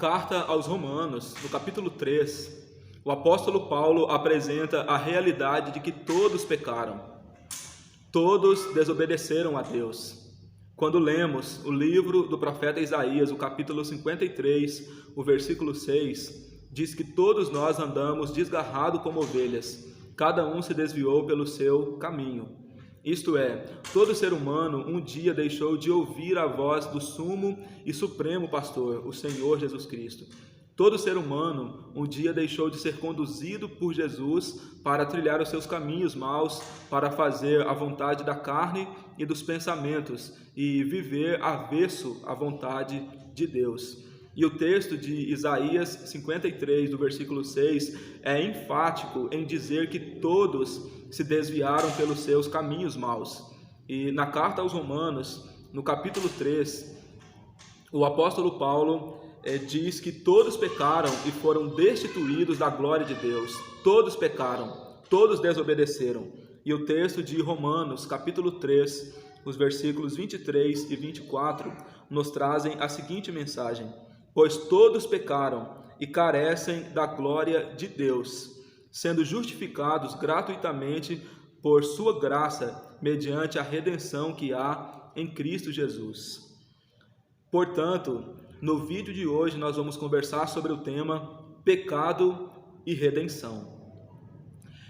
carta aos Romanos, no capítulo 3, o apóstolo Paulo apresenta a realidade de que todos pecaram, todos desobedeceram a Deus. Quando lemos o livro do profeta Isaías, o capítulo 53, o versículo 6, diz que todos nós andamos desgarrados como ovelhas, cada um se desviou pelo seu caminho. Isto é, todo ser humano um dia deixou de ouvir a voz do sumo e supremo pastor, o Senhor Jesus Cristo. Todo ser humano um dia deixou de ser conduzido por Jesus para trilhar os seus caminhos maus, para fazer a vontade da carne e dos pensamentos e viver avesso à vontade de Deus. E o texto de Isaías 53, do versículo 6, é enfático em dizer que todos se desviaram pelos seus caminhos maus. E na carta aos Romanos, no capítulo 3, o apóstolo Paulo diz que todos pecaram e foram destituídos da glória de Deus. Todos pecaram, todos desobedeceram. E o texto de Romanos, capítulo 3, os versículos 23 e 24, nos trazem a seguinte mensagem: pois todos pecaram e carecem da glória de Deus, sendo justificados gratuitamente por sua graça, mediante a redenção que há em Cristo Jesus. Portanto, no vídeo de hoje nós vamos conversar sobre o tema pecado e redenção.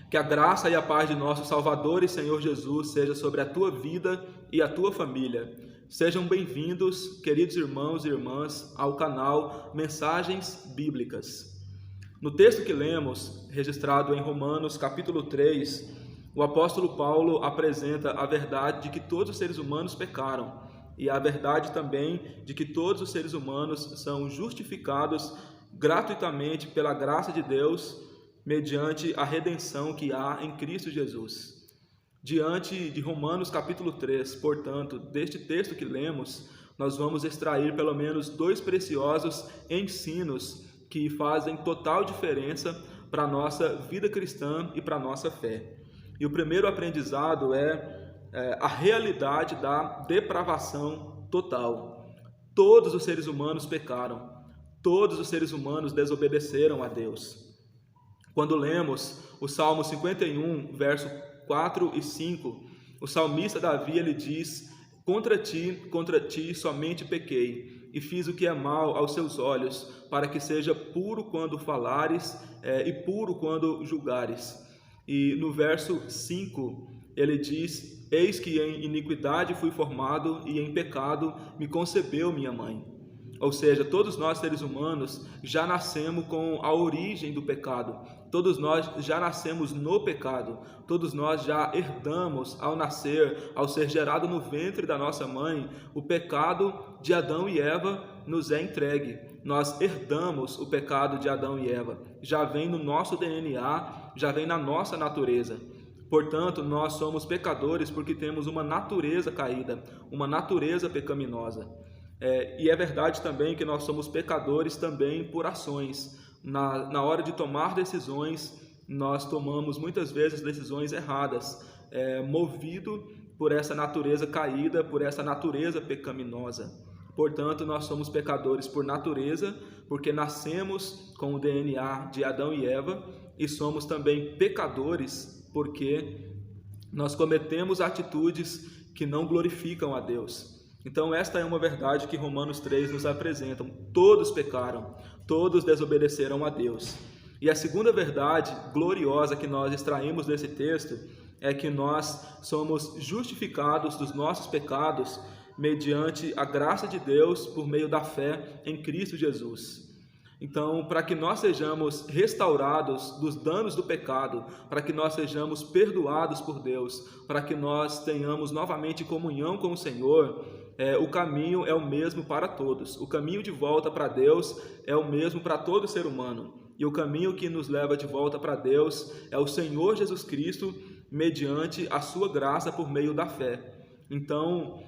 Que a graça e a paz de nosso Salvador e Senhor Jesus seja sobre a tua vida e a tua família. Sejam bem-vindos, queridos irmãos e irmãs, ao canal Mensagens Bíblicas. No texto que lemos, registrado em Romanos capítulo 3, o apóstolo Paulo apresenta a verdade de que todos os seres humanos pecaram e a verdade também de que todos os seres humanos são justificados gratuitamente pela graça de Deus mediante a redenção que há em Cristo Jesus. Diante de Romanos capítulo 3, portanto, deste texto que lemos, nós vamos extrair pelo menos dois preciosos ensinos que fazem total diferença para a nossa vida cristã e para a nossa fé. E o primeiro aprendizado é a realidade da depravação total. Todos os seres humanos pecaram, todos os seres humanos desobedeceram a Deus. Quando lemos o Salmo 51, verso 4 e 5, o salmista Davi ele diz: contra ti somente pequei, e fiz o que é mal aos seus olhos, para que seja puro quando falares e puro quando julgares. E no verso 5 ele diz: eis que em iniquidade fui formado, e em pecado me concebeu minha mãe. Ou seja, todos nós seres humanos já nascemos com a origem do pecado. Todos nós já nascemos no pecado. Todos nós já herdamos ao nascer, ao ser gerado no ventre da nossa mãe, o pecado de Adão e Eva nos é entregue. Nós herdamos o pecado de Adão e Eva. Já vem no nosso DNA, já vem na nossa natureza. Portanto, nós somos pecadores porque temos uma natureza caída, uma natureza pecaminosa. E é verdade também que nós somos pecadores também por ações. Na hora de tomar decisões, nós tomamos muitas vezes decisões erradas, movido por essa natureza caída, por essa natureza pecaminosa. Portanto, nós somos pecadores por natureza, porque nascemos com o DNA de Adão e Eva, e somos também pecadores porque nós cometemos atitudes que não glorificam a Deus. Então esta é uma verdade que Romanos 3 nos apresenta: todos pecaram, todos desobedeceram a Deus. E a segunda verdade gloriosa que nós extraímos desse texto é que nós somos justificados dos nossos pecados mediante a graça de Deus por meio da fé em Cristo Jesus. Então, para que nós sejamos restaurados dos danos do pecado, para que nós sejamos perdoados por Deus, para que nós tenhamos novamente comunhão com o Senhor, o caminho é o mesmo para todos. O caminho de volta para Deus é o mesmo para todo ser humano. E o caminho que nos leva de volta para Deus é o Senhor Jesus Cristo, mediante a sua graça por meio da fé. Então,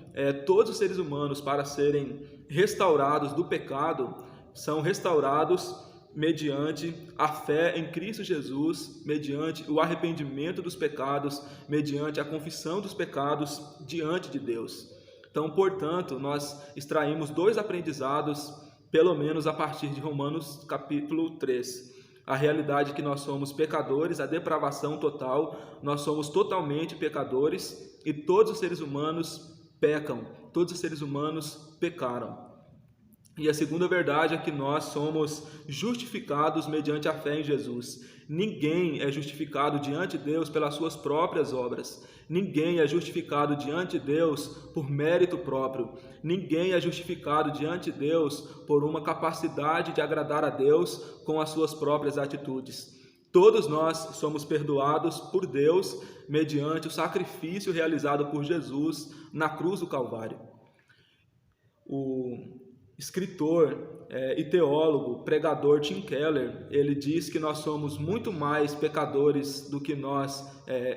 todos os seres humanos, para serem restaurados do pecado, são restaurados mediante a fé em Cristo Jesus, mediante o arrependimento dos pecados, mediante a confissão dos pecados diante de Deus. Então, portanto, nós extraímos dois aprendizados pelo menos a partir de Romanos capítulo 3. A realidade é que nós somos pecadores, a depravação total, nós somos totalmente pecadores e todos os seres humanos pecam, todos os seres humanos pecaram. E a segunda verdade é que nós somos justificados mediante a fé em Jesus. Ninguém é justificado diante de Deus pelas suas próprias obras. Ninguém é justificado diante de Deus por mérito próprio. Ninguém é justificado diante de Deus por uma capacidade de agradar a Deus com as suas próprias atitudes. Todos nós somos perdoados por Deus mediante o sacrifício realizado por Jesus na cruz do Calvário. O escritor e teólogo, pregador Tim Keller, ele diz que nós somos muito mais pecadores do que nós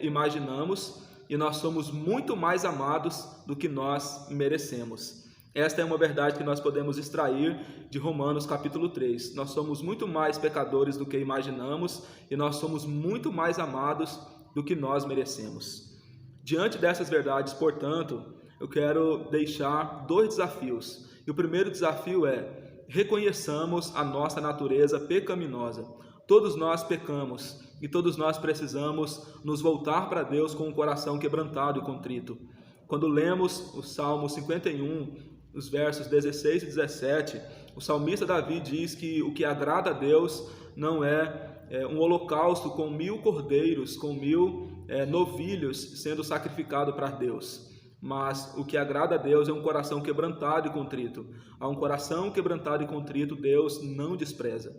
imaginamos e nós somos muito mais amados do que nós merecemos. Esta é uma verdade que nós podemos extrair de Romanos capítulo 3. Nós somos muito mais pecadores do que imaginamos e nós somos muito mais amados do que nós merecemos. Diante dessas verdades, portanto, eu quero deixar 2 desafios. E o primeiro desafio é: reconheçamos a nossa natureza pecaminosa. Todos nós pecamos e todos nós precisamos nos voltar para Deus com um coração quebrantado e contrito. Quando lemos o Salmo 51, os versos 16 e 17, o salmista Davi diz que o que agrada a Deus não é um holocausto com 1000 cordeiros, com 1000 novilhos sendo sacrificado para Deus. Mas o que agrada a Deus é um coração quebrantado e contrito. A um coração quebrantado e contrito, Deus não despreza.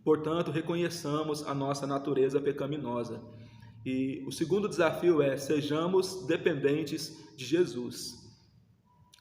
Portanto, reconheçamos a nossa natureza pecaminosa. E o segundo desafio é: sejamos dependentes de Jesus.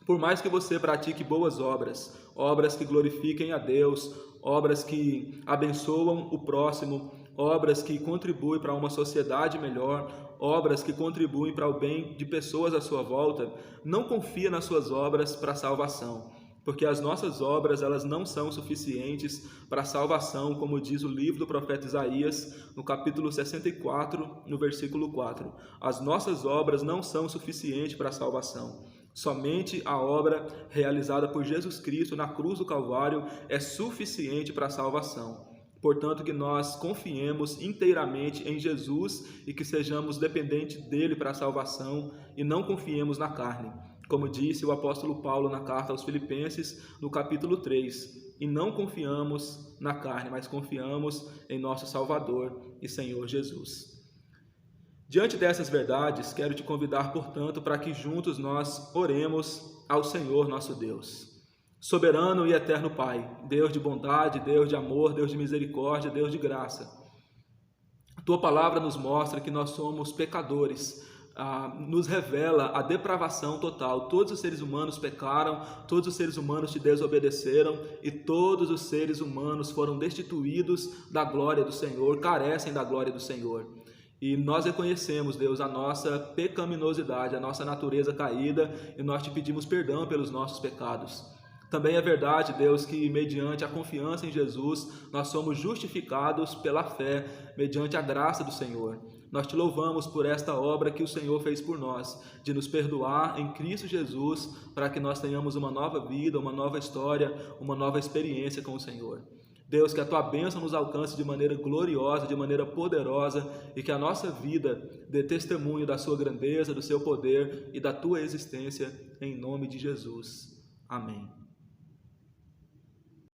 Por mais que você pratique boas obras, obras que glorifiquem a Deus, obras que abençoam o próximo, obras que contribuem para uma sociedade melhor, obras que contribuem para o bem de pessoas à sua volta, não confia nas suas obras para a salvação, porque as nossas obras elas não são suficientes para a salvação, como diz o livro do profeta Isaías, no capítulo 64, no versículo 4. As nossas obras não são suficientes para a salvação. Somente a obra realizada por Jesus Cristo na cruz do Calvário é suficiente para a salvação. Portanto, que nós confiemos inteiramente em Jesus e que sejamos dependentes dele para a salvação e não confiemos na carne. Como disse o apóstolo Paulo na carta aos Filipenses, no capítulo 3. E não confiamos na carne, mas confiamos em nosso Salvador e Senhor Jesus. Diante dessas verdades, quero te convidar, portanto, para que juntos nós oremos ao Senhor nosso Deus. Soberano e eterno Pai, Deus de bondade, Deus de amor, Deus de misericórdia, Deus de graça. A Tua palavra nos mostra que nós somos pecadores, nos revela a depravação total. Todos os seres humanos pecaram, todos os seres humanos te desobedeceram e todos os seres humanos foram destituídos da glória do Senhor, carecem da glória do Senhor. E nós reconhecemos, Deus, a nossa pecaminosidade, a nossa natureza caída, e nós te pedimos perdão pelos nossos pecados. Também é verdade, Deus, que mediante a confiança em Jesus, nós somos justificados pela fé, mediante a graça do Senhor. Nós te louvamos por esta obra que o Senhor fez por nós, de nos perdoar em Cristo Jesus, para que nós tenhamos uma nova vida, uma nova história, uma nova experiência com o Senhor. Deus, que a Tua bênção nos alcance de maneira gloriosa, de maneira poderosa, e que a nossa vida dê testemunho da Sua grandeza, do Seu poder e da Tua existência, em nome de Jesus. Amém.